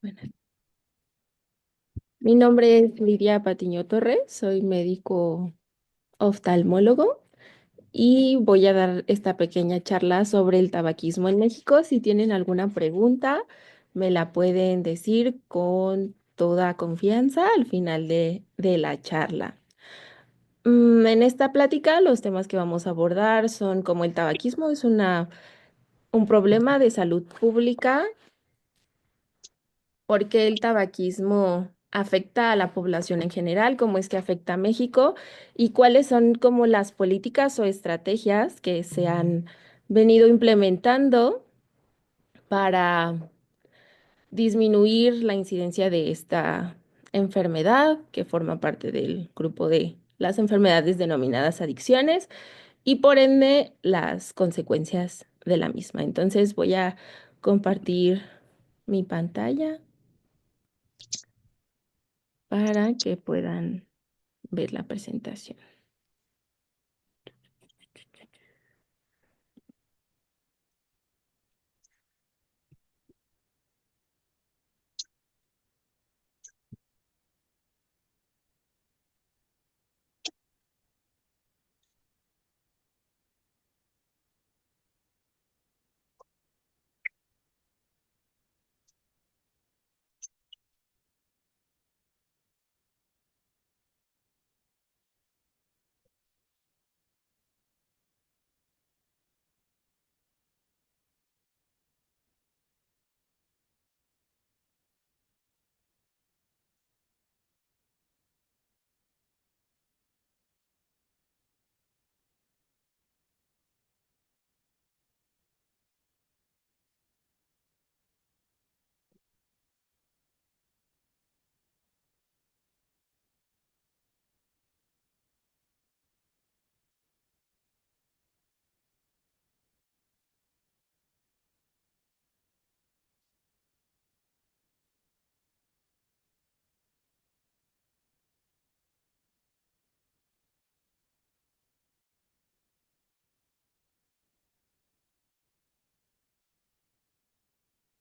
Bueno, mi nombre es Lidia Patiño Torres, soy médico oftalmólogo y voy a dar esta pequeña charla sobre el tabaquismo en México. Si tienen alguna pregunta, me la pueden decir con toda confianza al final de la charla. En esta plática, los temas que vamos a abordar son como el tabaquismo es un problema de salud pública. ¿Por qué el tabaquismo afecta a la población en general? ¿Cómo es que afecta a México? ¿Y cuáles son como las políticas o estrategias que se han venido implementando para disminuir la incidencia de esta enfermedad que forma parte del grupo de las enfermedades denominadas adicciones y por ende las consecuencias de la misma? Entonces voy a compartir mi pantalla para que puedan ver la presentación.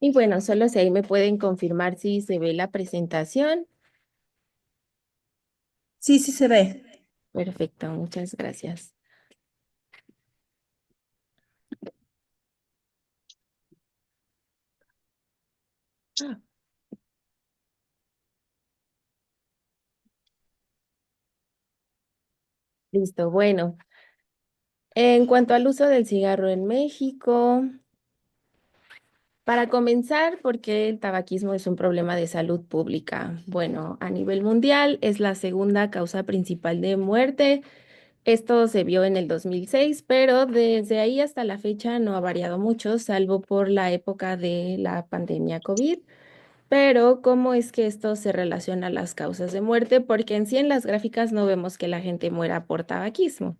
Y bueno, solo si ahí me pueden confirmar si se ve la presentación. Sí, sí se ve. Perfecto, muchas gracias. Ah, listo, bueno. En cuanto al uso del cigarro en México, para comenzar, ¿por qué el tabaquismo es un problema de salud pública? Bueno, a nivel mundial es la segunda causa principal de muerte. Esto se vio en el 2006, pero desde ahí hasta la fecha no ha variado mucho, salvo por la época de la pandemia COVID. Pero, ¿cómo es que esto se relaciona a las causas de muerte? Porque en sí en las gráficas no vemos que la gente muera por tabaquismo,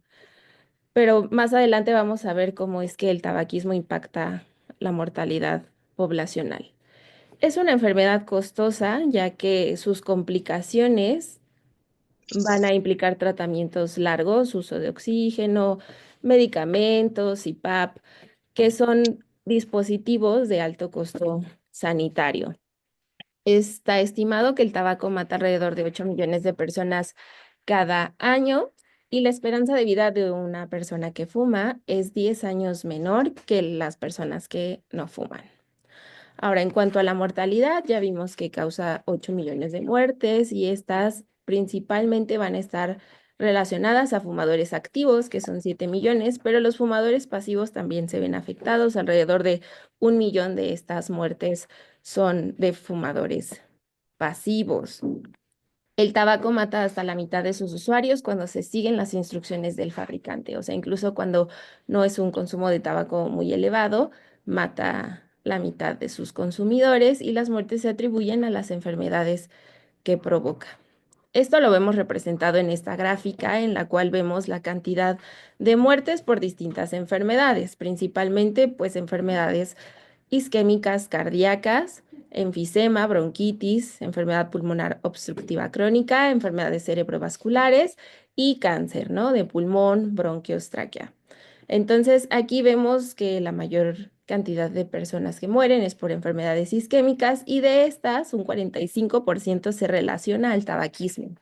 pero más adelante vamos a ver cómo es que el tabaquismo impacta la mortalidad poblacional. Es una enfermedad costosa, ya que sus complicaciones van a implicar tratamientos largos, uso de oxígeno, medicamentos y PAP, que son dispositivos de alto costo sanitario. Está estimado que el tabaco mata alrededor de 8 millones de personas cada año y la esperanza de vida de una persona que fuma es 10 años menor que las personas que no fuman. Ahora, en cuanto a la mortalidad, ya vimos que causa 8 millones de muertes y estas principalmente van a estar relacionadas a fumadores activos, que son 7 millones, pero los fumadores pasivos también se ven afectados. Alrededor de 1 millón de estas muertes son de fumadores pasivos. El tabaco mata hasta la mitad de sus usuarios cuando se siguen las instrucciones del fabricante, o sea, incluso cuando no es un consumo de tabaco muy elevado, mata la mitad de sus consumidores y las muertes se atribuyen a las enfermedades que provoca. Esto lo vemos representado en esta gráfica en la cual vemos la cantidad de muertes por distintas enfermedades, principalmente pues enfermedades isquémicas cardíacas, enfisema, bronquitis, enfermedad pulmonar obstructiva crónica, enfermedades cerebrovasculares y cáncer, ¿no? De pulmón, bronquios, tráquea. Entonces, aquí vemos que la mayor cantidad de personas que mueren es por enfermedades isquémicas y de estas un 45% se relaciona al tabaquismo.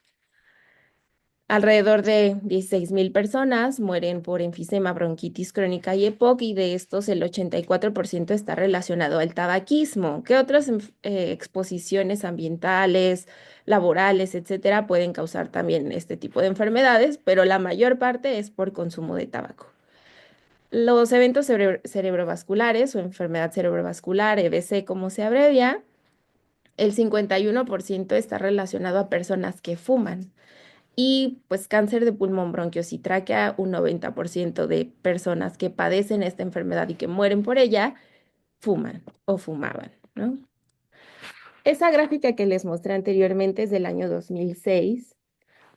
Alrededor de 16.000 personas mueren por enfisema, bronquitis crónica y EPOC, y de estos el 84% está relacionado al tabaquismo. ¿Qué otras exposiciones ambientales, laborales, etcétera, pueden causar también este tipo de enfermedades? Pero la mayor parte es por consumo de tabaco. Los eventos cerebrovasculares o enfermedad cerebrovascular, EBC como se abrevia, el 51% está relacionado a personas que fuman. Y pues cáncer de pulmón, bronquios y tráquea, un 90% de personas que padecen esta enfermedad y que mueren por ella, fuman o fumaban, ¿no? Esa gráfica que les mostré anteriormente es del año 2006,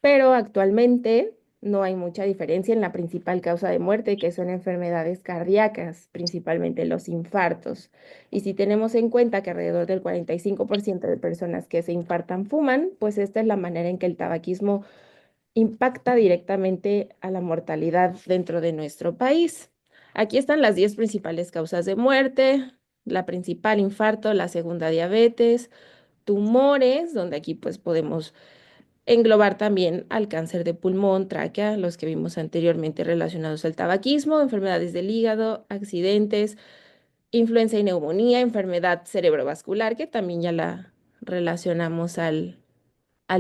pero actualmente no hay mucha diferencia en la principal causa de muerte, que son enfermedades cardíacas, principalmente los infartos. Y si tenemos en cuenta que alrededor del 45% de personas que se infartan fuman, pues esta es la manera en que el tabaquismo impacta directamente a la mortalidad dentro de nuestro país. Aquí están las 10 principales causas de muerte: la principal, infarto; la segunda, diabetes; tumores, donde aquí pues podemos englobar también al cáncer de pulmón, tráquea, los que vimos anteriormente relacionados al tabaquismo; enfermedades del hígado, accidentes, influenza y neumonía; enfermedad cerebrovascular, que también ya la relacionamos al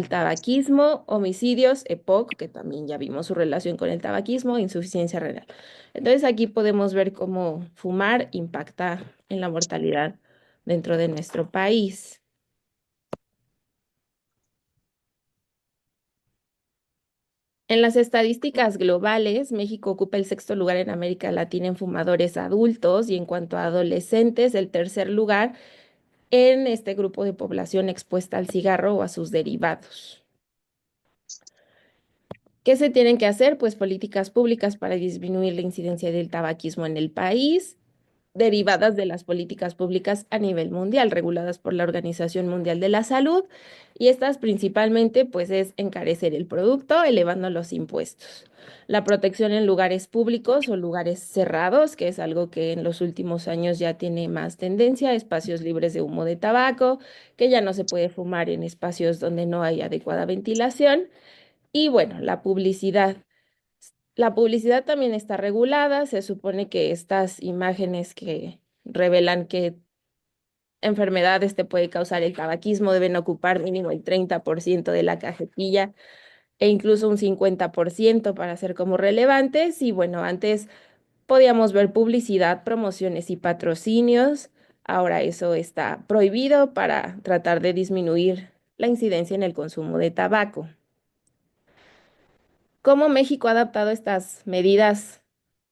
tabaquismo; homicidios, EPOC, que también ya vimos su relación con el tabaquismo; insuficiencia renal. Entonces aquí podemos ver cómo fumar impacta en la mortalidad dentro de nuestro país. En las estadísticas globales, México ocupa el sexto lugar en América Latina en fumadores adultos, y en cuanto a adolescentes, el tercer lugar en este grupo de población expuesta al cigarro o a sus derivados. ¿Qué se tienen que hacer? Pues políticas públicas para disminuir la incidencia del tabaquismo en el país, derivadas de las políticas públicas a nivel mundial, reguladas por la Organización Mundial de la Salud, y estas principalmente pues es encarecer el producto, elevando los impuestos; la protección en lugares públicos o lugares cerrados, que es algo que en los últimos años ya tiene más tendencia; espacios libres de humo de tabaco, que ya no se puede fumar en espacios donde no hay adecuada ventilación; y bueno, la publicidad. La publicidad también está regulada. Se supone que estas imágenes que revelan qué enfermedades te puede causar el tabaquismo deben ocupar mínimo el 30% de la cajetilla, e incluso un 50% para ser como relevantes. Y bueno, antes podíamos ver publicidad, promociones y patrocinios. Ahora eso está prohibido para tratar de disminuir la incidencia en el consumo de tabaco. ¿Cómo México ha adaptado estas medidas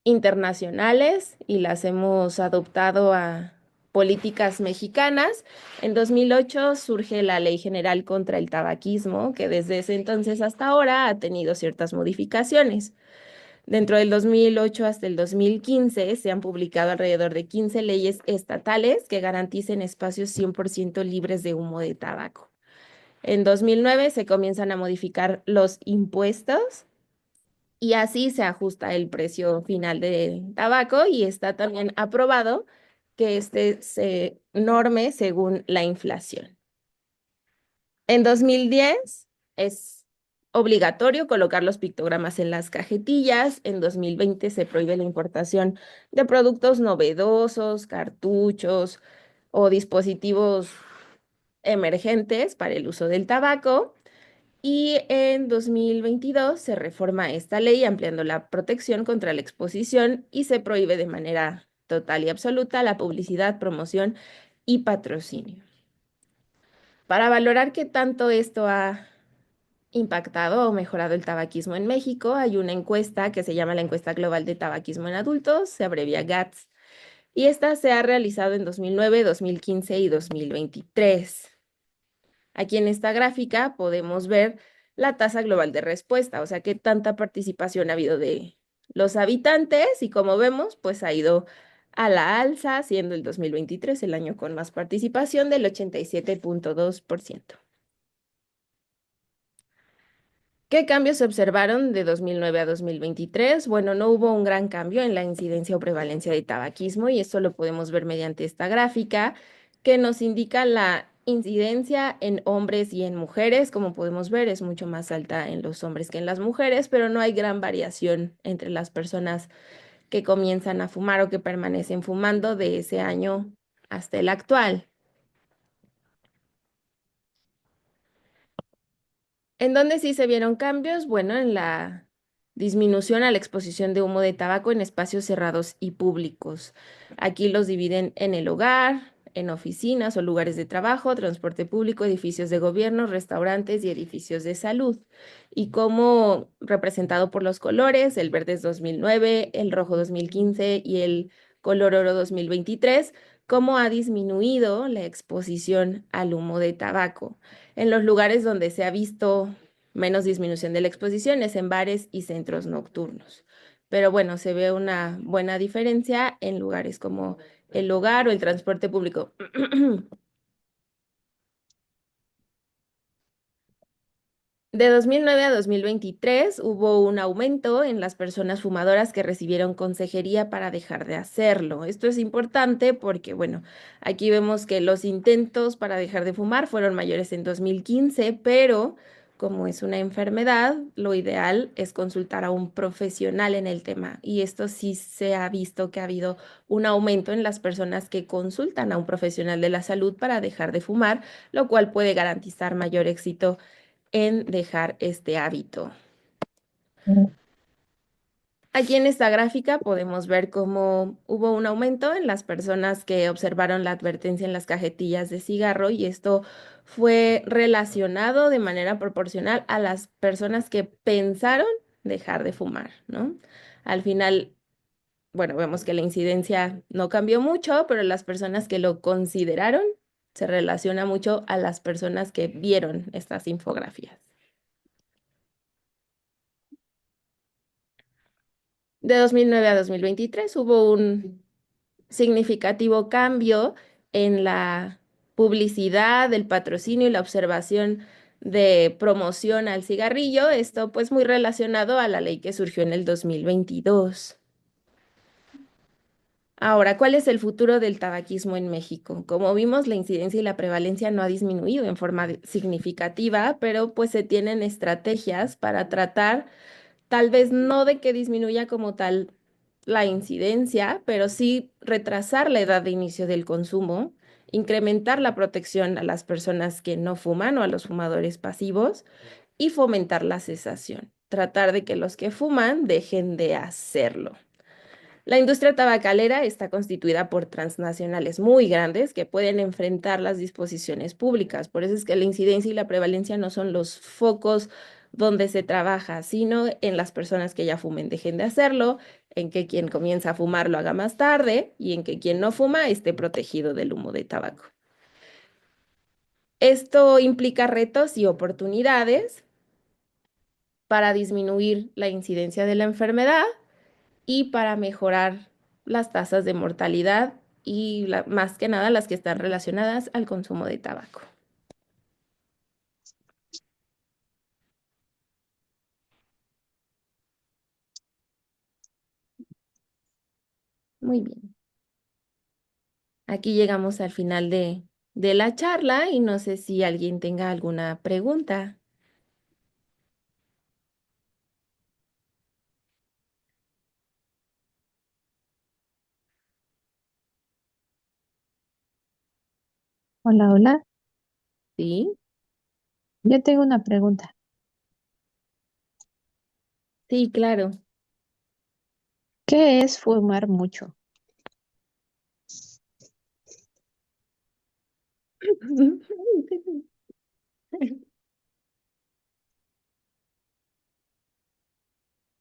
internacionales y las hemos adoptado a políticas mexicanas? En 2008 surge la Ley General contra el Tabaquismo, que desde ese entonces hasta ahora ha tenido ciertas modificaciones. Dentro del 2008 hasta el 2015 se han publicado alrededor de 15 leyes estatales que garanticen espacios 100% libres de humo de tabaco. En 2009 se comienzan a modificar los impuestos, y así se ajusta el precio final del tabaco, y está también aprobado que este se norme según la inflación. En 2010 es obligatorio colocar los pictogramas en las cajetillas. En 2020 se prohíbe la importación de productos novedosos, cartuchos o dispositivos emergentes para el uso del tabaco. Y en 2022 se reforma esta ley ampliando la protección contra la exposición, y se prohíbe de manera total y absoluta la publicidad, promoción y patrocinio. Para valorar qué tanto esto ha impactado o mejorado el tabaquismo en México, hay una encuesta que se llama la Encuesta Global de Tabaquismo en Adultos, se abrevia GATS, y esta se ha realizado en 2009, 2015 y 2023. Aquí en esta gráfica podemos ver la tasa global de respuesta, o sea, qué tanta participación ha habido de los habitantes, y como vemos, pues ha ido a la alza, siendo el 2023 el año con más participación, del 87.2%. ¿Qué cambios se observaron de 2009 a 2023? Bueno, no hubo un gran cambio en la incidencia o prevalencia de tabaquismo y esto lo podemos ver mediante esta gráfica que nos indica la incidencia en hombres y en mujeres. Como podemos ver, es mucho más alta en los hombres que en las mujeres, pero no hay gran variación entre las personas que comienzan a fumar o que permanecen fumando de ese año hasta el actual. ¿En dónde sí se vieron cambios? Bueno, en la disminución a la exposición de humo de tabaco en espacios cerrados y públicos. Aquí los dividen en el hogar, en oficinas o lugares de trabajo, transporte público, edificios de gobierno, restaurantes y edificios de salud. Y como representado por los colores, el verde es 2009, el rojo 2015 y el color oro 2023, cómo ha disminuido la exposición al humo de tabaco. En los lugares donde se ha visto menos disminución de la exposición es en bares y centros nocturnos. Pero bueno, se ve una buena diferencia en lugares como el hogar o el transporte público. De 2009 a 2023 hubo un aumento en las personas fumadoras que recibieron consejería para dejar de hacerlo. Esto es importante porque, bueno, aquí vemos que los intentos para dejar de fumar fueron mayores en 2015, pero como es una enfermedad, lo ideal es consultar a un profesional en el tema. Y esto sí se ha visto que ha habido un aumento en las personas que consultan a un profesional de la salud para dejar de fumar, lo cual puede garantizar mayor éxito en dejar este hábito. Aquí en esta gráfica podemos ver cómo hubo un aumento en las personas que observaron la advertencia en las cajetillas de cigarro y esto fue relacionado de manera proporcional a las personas que pensaron dejar de fumar, ¿no? Al final, bueno, vemos que la incidencia no cambió mucho, pero las personas que lo consideraron se relaciona mucho a las personas que vieron estas infografías. De 2009 a 2023 hubo un significativo cambio en la publicidad, el patrocinio y la observación de promoción al cigarrillo. Esto pues muy relacionado a la ley que surgió en el 2022. Ahora, ¿cuál es el futuro del tabaquismo en México? Como vimos, la incidencia y la prevalencia no ha disminuido en forma significativa, pero pues se tienen estrategias para tratar tal vez no de que disminuya como tal la incidencia, pero sí retrasar la edad de inicio del consumo, incrementar la protección a las personas que no fuman o a los fumadores pasivos y fomentar la cesación. Tratar de que los que fuman dejen de hacerlo. La industria tabacalera está constituida por transnacionales muy grandes que pueden enfrentar las disposiciones públicas. Por eso es que la incidencia y la prevalencia no son los focos donde se trabaja, sino en las personas que ya fumen dejen de hacerlo, en que quien comienza a fumar lo haga más tarde y en que quien no fuma esté protegido del humo de tabaco. Esto implica retos y oportunidades para disminuir la incidencia de la enfermedad y para mejorar las tasas de mortalidad y más que nada las que están relacionadas al consumo de tabaco. Muy bien. Aquí llegamos al final de la charla y no sé si alguien tenga alguna pregunta. Hola, hola. ¿Sí? Yo tengo una pregunta. Sí, claro. ¿Qué es fumar mucho?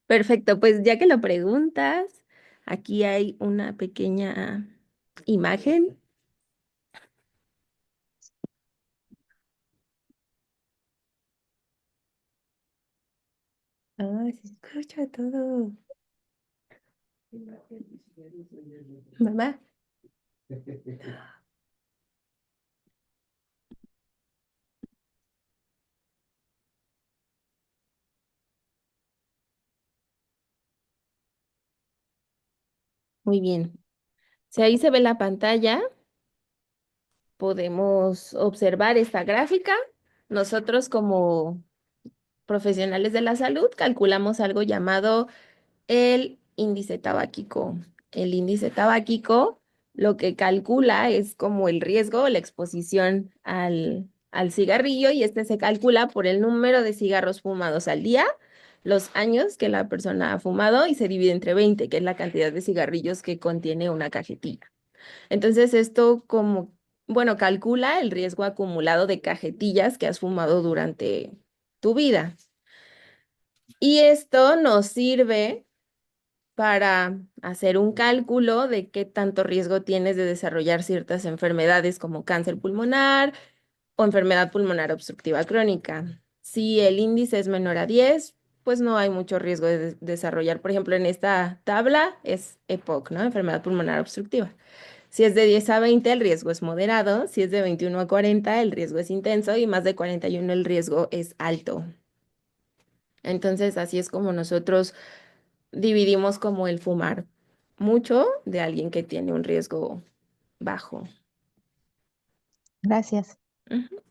Perfecto, pues ya que lo preguntas, aquí hay una pequeña imagen. Ay, se escucha todo. Mamá. Muy bien. Si ahí se ve la pantalla, podemos observar esta gráfica. Nosotros como profesionales de la salud calculamos algo llamado el índice tabáquico. El índice tabáquico lo que calcula es como el riesgo, la exposición al cigarrillo y este se calcula por el número de cigarros fumados al día, los años que la persona ha fumado y se divide entre 20, que es la cantidad de cigarrillos que contiene una cajetilla. Entonces esto como, bueno, calcula el riesgo acumulado de cajetillas que has fumado durante tu vida. Y esto nos sirve para hacer un cálculo de qué tanto riesgo tienes de desarrollar ciertas enfermedades como cáncer pulmonar o enfermedad pulmonar obstructiva crónica. Si el índice es menor a 10, pues no hay mucho riesgo de desarrollar. Por ejemplo, en esta tabla es EPOC, ¿no? Enfermedad pulmonar obstructiva. Si es de 10 a 20, el riesgo es moderado. Si es de 21 a 40, el riesgo es intenso y más de 41, el riesgo es alto. Entonces, así es como nosotros dividimos como el fumar mucho de alguien que tiene un riesgo bajo. Gracias. Ujú.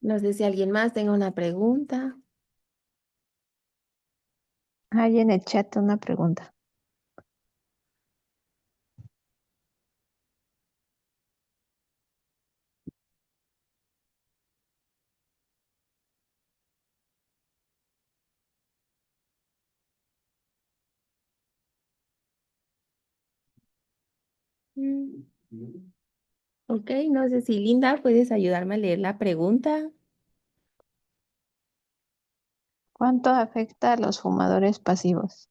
No sé si alguien más tenga una pregunta. Hay en el chat una pregunta. Mm. Ok, no sé si Linda, ¿puedes ayudarme a leer la pregunta? ¿Cuánto afecta a los fumadores pasivos?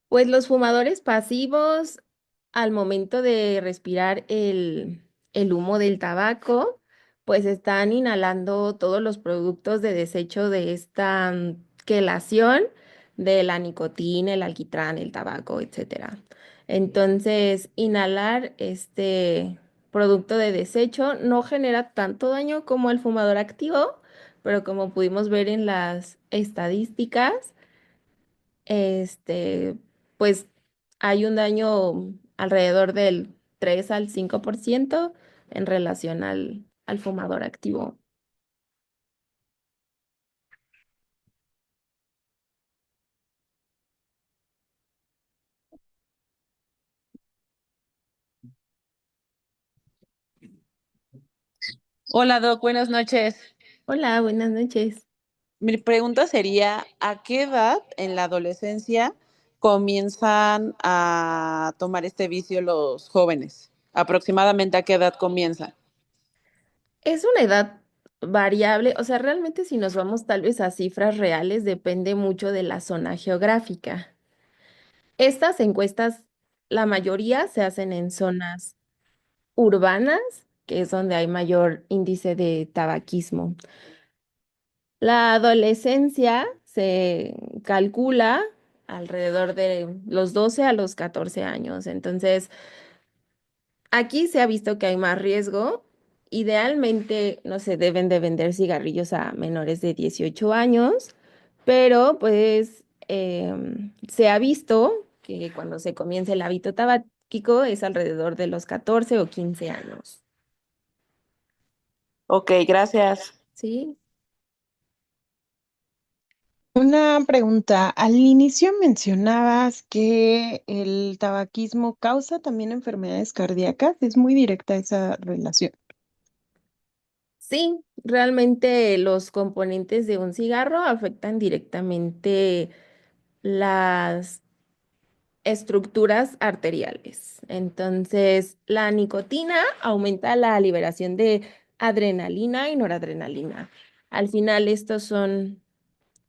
Pues los fumadores pasivos, al momento de respirar el humo del tabaco, pues están inhalando todos los productos de desecho de esta quelación de la nicotina, el alquitrán, el tabaco, etcétera. Entonces, inhalar este producto de desecho no genera tanto daño como el fumador activo, pero como pudimos ver en las estadísticas, este, pues hay un daño alrededor del 3 al 5% en relación al fumador activo. Hola Doc, buenas noches. Hola, buenas noches. Mi pregunta sería, ¿a qué edad en la adolescencia comienzan a tomar este vicio los jóvenes? ¿Aproximadamente a qué edad comienzan? Es una edad variable, o sea, realmente si nos vamos tal vez a cifras reales, depende mucho de la zona geográfica. Estas encuestas, la mayoría se hacen en zonas urbanas, que es donde hay mayor índice de tabaquismo. La adolescencia se calcula alrededor de los 12 a los 14 años. Entonces, aquí se ha visto que hay más riesgo. Idealmente no se deben de vender cigarrillos a menores de 18 años, pero pues se ha visto que cuando se comienza el hábito tabáquico es alrededor de los 14 o 15 años. Ok, gracias. ¿Sí? Una pregunta. Al inicio mencionabas que el tabaquismo causa también enfermedades cardíacas. Es muy directa esa relación. Sí, realmente los componentes de un cigarro afectan directamente las estructuras arteriales. Entonces, la nicotina aumenta la liberación de adrenalina y noradrenalina. Al final, estos son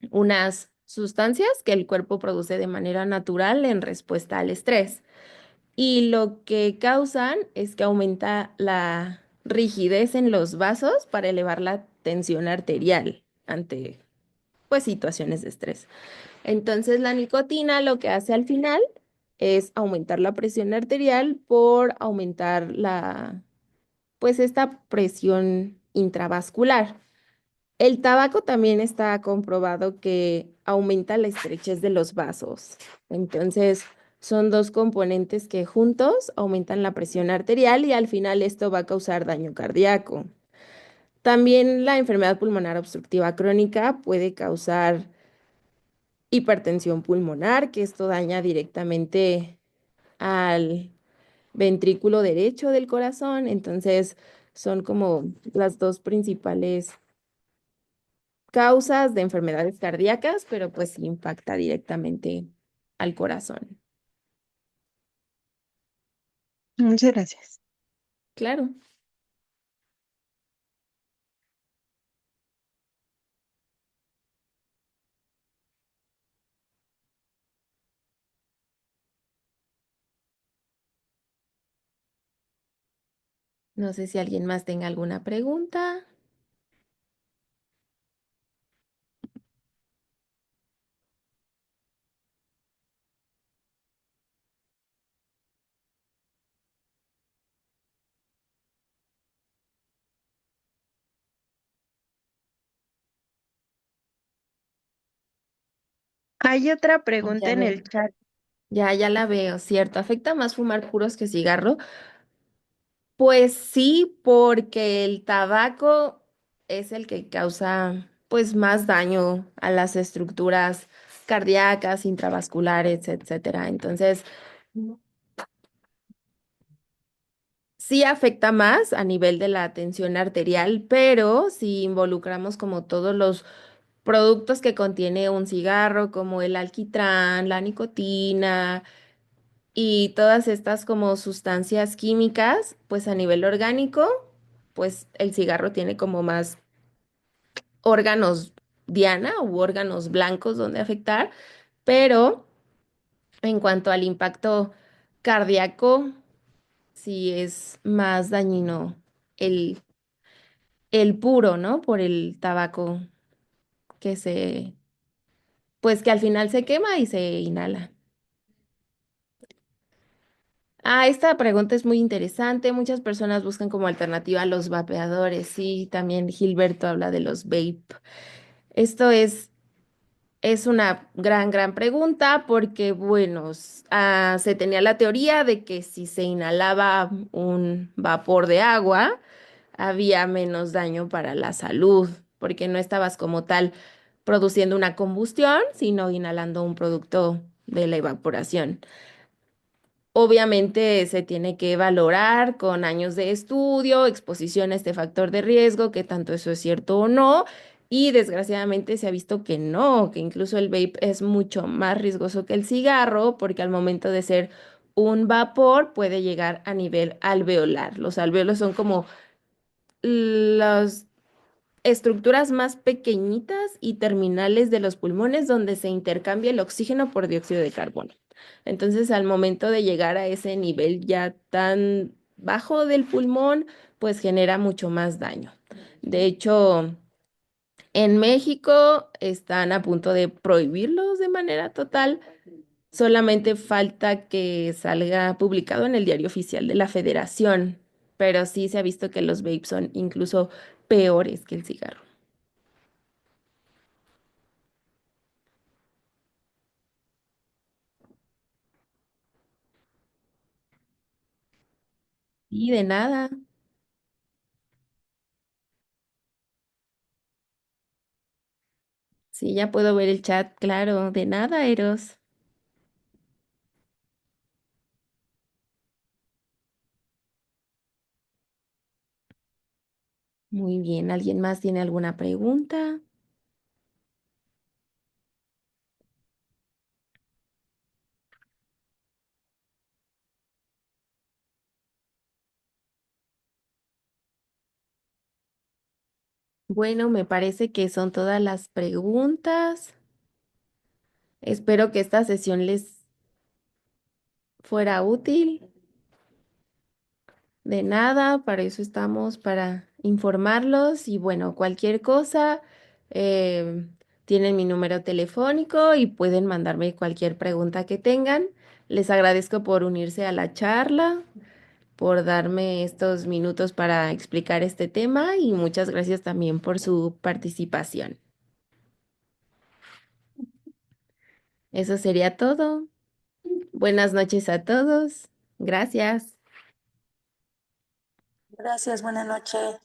unas sustancias que el cuerpo produce de manera natural en respuesta al estrés. Y lo que causan es que aumenta la rigidez en los vasos para elevar la tensión arterial ante, pues, situaciones de estrés. Entonces, la nicotina lo que hace al final es aumentar la presión arterial por aumentar pues, esta presión intravascular. El tabaco también está comprobado que aumenta la estrechez de los vasos. Entonces, son dos componentes que juntos aumentan la presión arterial y al final esto va a causar daño cardíaco. También la enfermedad pulmonar obstructiva crónica puede causar hipertensión pulmonar, que esto daña directamente al ventrículo derecho del corazón. Entonces, son como las dos principales causas de enfermedades cardíacas, pero pues sí impacta directamente al corazón. Muchas gracias. Claro. No sé si alguien más tenga alguna pregunta. Hay otra Ah, pregunta ya en veo. el chat. Ya la veo, cierto. ¿Afecta más fumar puros que cigarro? Pues sí, porque el tabaco es el que causa pues más daño a las estructuras cardíacas, intravasculares, etcétera. Entonces, sí afecta más a nivel de la tensión arterial, pero si involucramos como todos los productos que contiene un cigarro, como el alquitrán, la nicotina y todas estas como sustancias químicas, pues a nivel orgánico, pues el cigarro tiene como más órganos diana u órganos blancos donde afectar, pero en cuanto al impacto cardíaco, sí es más dañino el el puro, ¿no? Por el tabaco que pues que al final se quema y se inhala. Ah, esta pregunta es muy interesante. Muchas personas buscan como alternativa a los vapeadores. Sí, también Gilberto habla de los vape. Esto es una gran pregunta porque, bueno, se tenía la teoría de que si se inhalaba un vapor de agua, había menos daño para la salud, porque no estabas como tal produciendo una combustión, sino inhalando un producto de la evaporación. Obviamente se tiene que valorar con años de estudio, exposición a este factor de riesgo, que tanto eso es cierto o no. Y desgraciadamente se ha visto que no, que incluso el vape es mucho más riesgoso que el cigarro, porque al momento de ser un vapor puede llegar a nivel alveolar. Los alveolos son como las estructuras más pequeñitas y terminales de los pulmones donde se intercambia el oxígeno por dióxido de carbono. Entonces, al momento de llegar a ese nivel ya tan bajo del pulmón, pues genera mucho más daño. De hecho, en México están a punto de prohibirlos de manera total. Solamente falta que salga publicado en el Diario Oficial de la Federación, pero sí se ha visto que los vapes son incluso peores que el cigarro. Y de nada. Sí, ya puedo ver el chat, claro. De nada, Eros. Muy bien. ¿Alguien más tiene alguna pregunta? Bueno, me parece que son todas las preguntas. Espero que esta sesión les fuera útil. De nada, para eso estamos, para informarlos y bueno, cualquier cosa, eh, tienen mi número telefónico y pueden mandarme cualquier pregunta que tengan. Les agradezco por unirse a la charla, por darme estos minutos para explicar este tema y muchas gracias también por su participación. Eso sería todo. Buenas noches a todos. Gracias. Gracias, buenas noches.